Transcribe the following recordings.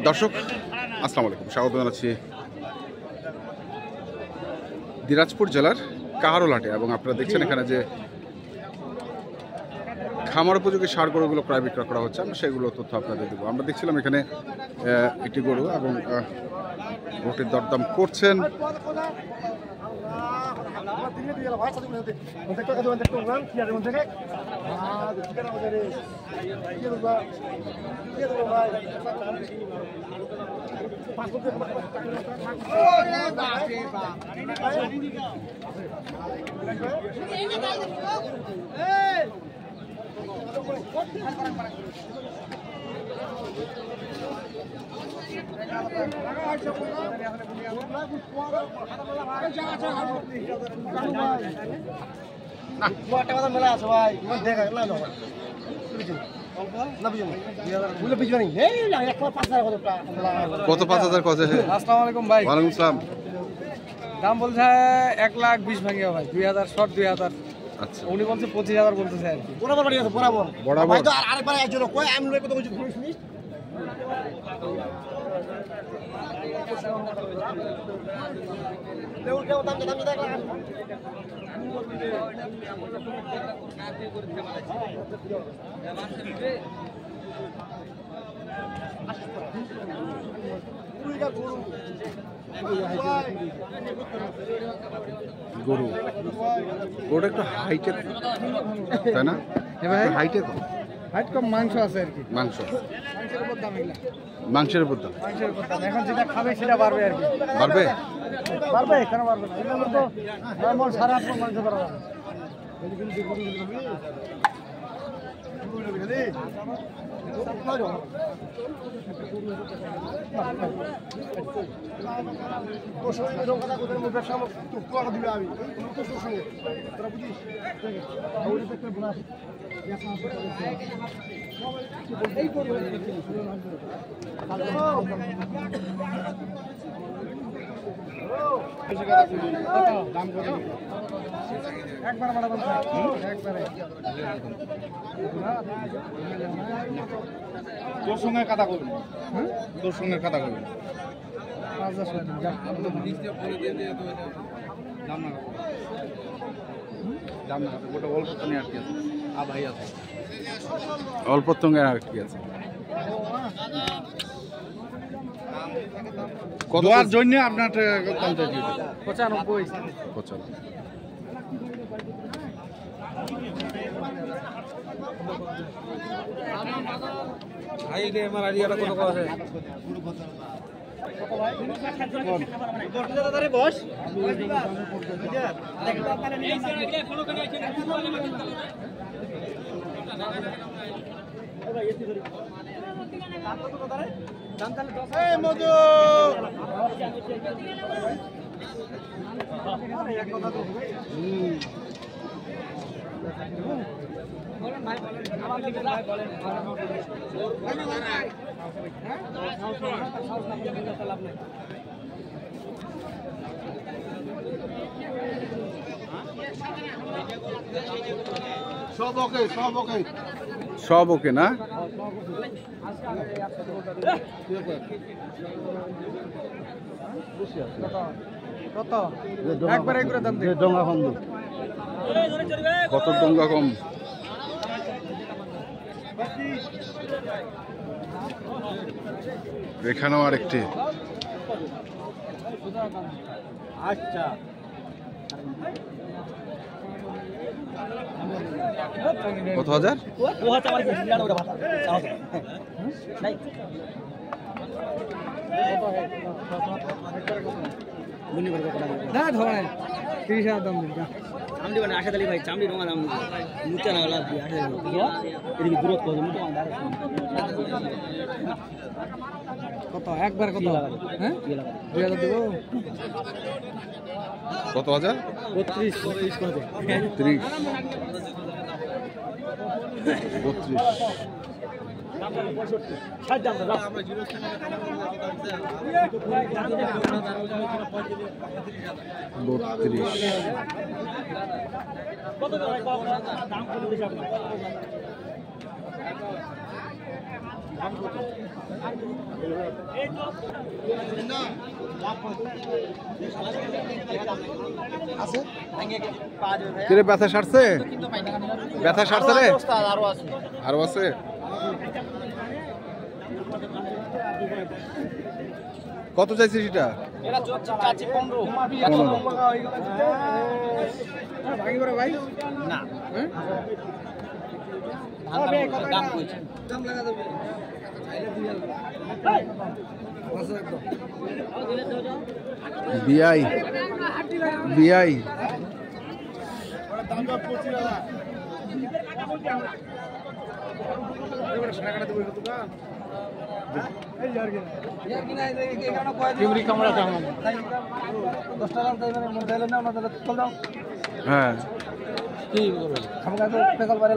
দর্শক আসসালামু আলাইকুম, স্বাগত জানাচ্ছি দিনাজপুর জেলার কাহারোলহাটে। এবং আপনারা দেখছেন এখানে যে খামার উপযোগী ষাঁড় গরুগুলো প্রায় বিক্রয় করা হচ্ছে, আমরা সেগুলো তথ্য আপনাদের দেবো। আমরা দেখছিলাম এখানে একটি গরু এবং গরুটির দরদাম করছেন। কত 5,000 কত? আসসালামু আলাইকুম ভাই। ওয়ালাইকুম আসসালাম। দাম বলছে 1,20,000 ভাঙ্গিয়া ভাই, 2,000 শর্ট 2,000। আচ্ছা, উনি বলছে 25,000 বলতেছে আর কি। বরাবর আরেকবার একজন কয় আমি কত কিছু শুনিস গরু গরুটা একটু হাইটে, তাই না? হাইটে কম, হাইট কম, মাংস আছে আর কি। মাংস, মাংসের উপর দাম এগুলা, মাংসের উপর দাম। মাংসের উপর দাম। এখন যেটা খাবে সেটা বাড়বে আর কি। বাড়বে? বাড়বে, কেন বাড়বে না? এগুলো তো নরমাল 8.5 মাংস করা যাবে। একবার বাড়া বলছে, একবারে তোর সঙ্গে কথা বলবি, তোর সঙ্গে কথা বলবি। 5,000 অল্প তঙ্গে আর কি আছে? দেওয়ার জন্য আপনার 95। 95। সব ওকে না? কত? একবারে করে দাম দে। কত ডোঙ্গা কম? এখানেও আরেকটি। আচ্ছা কত হাজার? না ধরে 30,000 দাম দিন। চামড়ি মানে আশা দিলি ভাই, চামড়ি রঙা দাম মুচা না লাভ দিয়ে আশা দিলি এদিকে দূরত কত মুচা কত? একবার কত? হ্যাঁ 2,000 দেবো। কত হাজার? 32 করে দে। 30, 32। 32। কিরে ব্যথা সারছে? ব্যথা সারছে রে? আরো আছে? কত চাইছিস এটা? 15। বিআই বিআই হ্যাঁ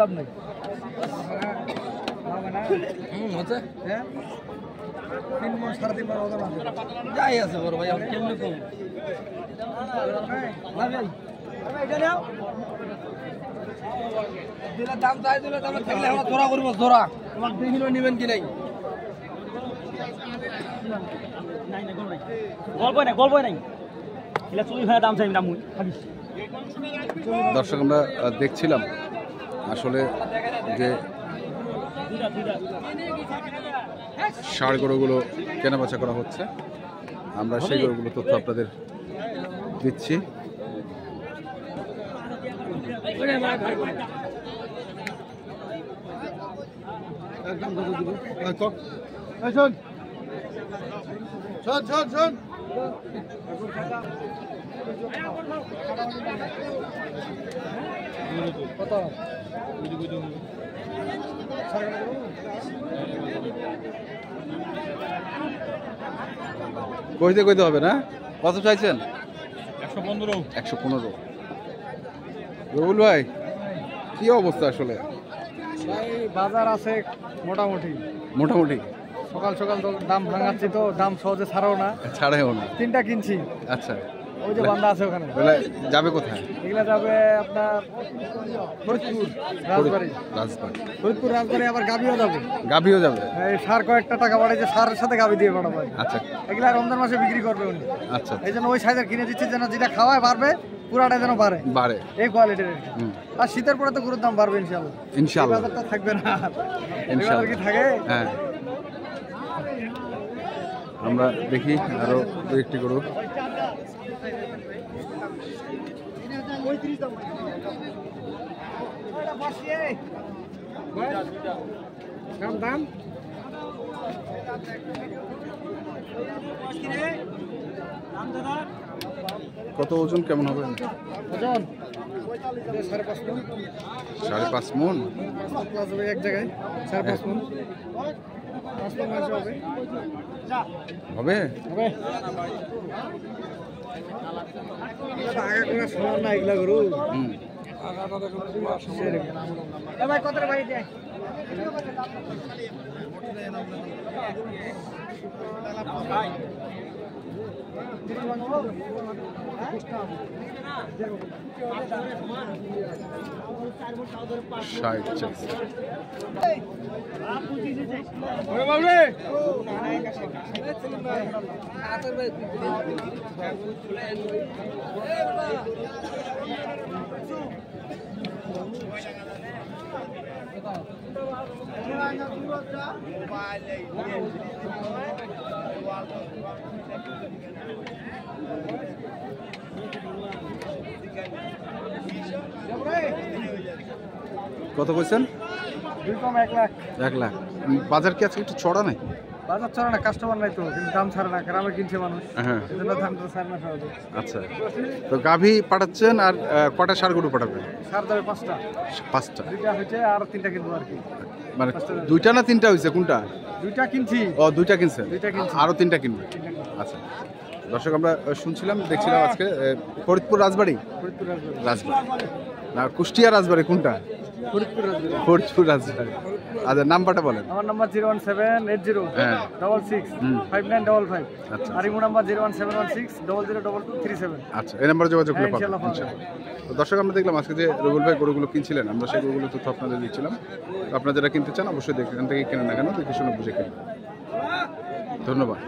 লাভ নেই হচ্ছে হ্যাঁ 3 মাস 3.5 মাস ওদের আছে যাই আছে বড় ভাই আমি কেমনে কম দিলে দাম চাই দিলে দামে থাকলে আমরা জোড়া করবো জোড়া তোমার দেখিল নেবেন কি নাই গল্পই নাই এলা চুরি হয়ে দাম চাই দাম দর্শক আমরা দেখছিলাম আসলে যে ষাঁড় গরুগুলো কেনাবেচা করা হচ্ছে, আমরা সেই গরুগুলো তথ্য আপনাদের দিচ্ছি। কইতে কইতে হবে না? কত চাইছেন? 115। রবুল ভাই কি অবস্থা আসলে? ভাই বাজার আছে মোটামুটি মোটামুটি সকাল সকাল তো দাম ভাঙাচ্ছি, তো দাম সহজে ছাড়াও না, ছাড়াইও না। 3টা কিনছি। আচ্ছা, ওই যে বান্দা আছে ওখানে, যাবে কোথায়? এগুলা যাবে আপনার ফরিদপুর রাজবাড়ি। ফরিদপুর রাজবাড়ি আবার গাবিও যাবে। গাবিও যাবে? এই সার কয়েকটা টাকা বাড়াইছে, সারের সাথে গাবি দিয়ে পাঠাবো। আচ্ছা, এগুলা রমজান মাসে বিক্রি করবে উনি। আচ্ছা, এই জন্য ওই সাইজের কিনে দিচ্ছে যেন যেটা খাওয়ায় বাড়বে, পুরাটা যেন বাড়ে এই কোয়ালিটির। আর শীতের পরে তো গরুর দাম বাড়বে ইনশাআল্লাহ। ইনশাআল্লাহ বাজারটা থাকবে না, ইনশাআল্লাহ কি থাকে। হ্যাঁ, আমরা দেখি আরো একটি গরু। দাম কত ওজন কেমন হবে? ওজন 5.5 মণ। 5.5 মণ প্লাস হবে এক জায়গায় 5.5 মণ। 5 মণ মাংস হবে। হবে আগা করে সমান না এগুলা গরু। ভাই কত ভাই দেয়? কত কইছেন? 1 লাখ। 1 লাখ। বাজার কি আজকে একটু চড়া নাই? বাজার চড়া না, কাস্টমার নাই তো, কিন্তু দাম ছাড়ে না, গ্রামে কিনছে মানুষ। হ্যাঁ, এজন্য দাম তো ছাড় না সহজে। আচ্ছা, তো গাভী পাঠাচ্ছেন আর কটা ষাঁড় গরু পাঠাবেন? সার যাবে 5টা। 5টা? 2টা হয়েছে আর 3টা কিনবো আর কি। মানে 2টা না 3টা হয়েছে? কোনটা? 2টা কিনছি। ও, 2টা কিনছেন? 2টা কিনছি, আরো 3টা কিনবে। আচ্ছা দর্শক, আমরা শুনছিলাম দেখছিলাম আজকে ফরিদপুর রাজবাড়ি। ফরিদপুর রাজবাড়ি। রাজবাড়ি না কুষ্টিয়া রাজবাড়ি, কোনটা? ফরিদপুর রাজবাড়ি। আচ্ছা নাম্বারটা বলেন। আমার নাম্বার 01780 হ্যাঁ 66 হুম 5955। আচ্ছা আর ইমো নাম্বার 01716 002237। আচ্ছা এই নাম্বারে যোগাযোগ করলে পাবেন ইনশাআল্লাহ পাবেন। ইনশাআল্লাহ। তো দর্শক আমরা দেখলাম আজকে যে রবিউল ভাই গরুগুলো কিনছিলেন, আমরা সেই গরুগুলো তথ্য আপনাদের দিচ্ছিলাম। তো আপনারা যারা কিনতে চান অবশ্যই এখান থেকে কেনেন না কেন, দেখে শুনে বুঝে কিনবেন। ধন্যবাদ।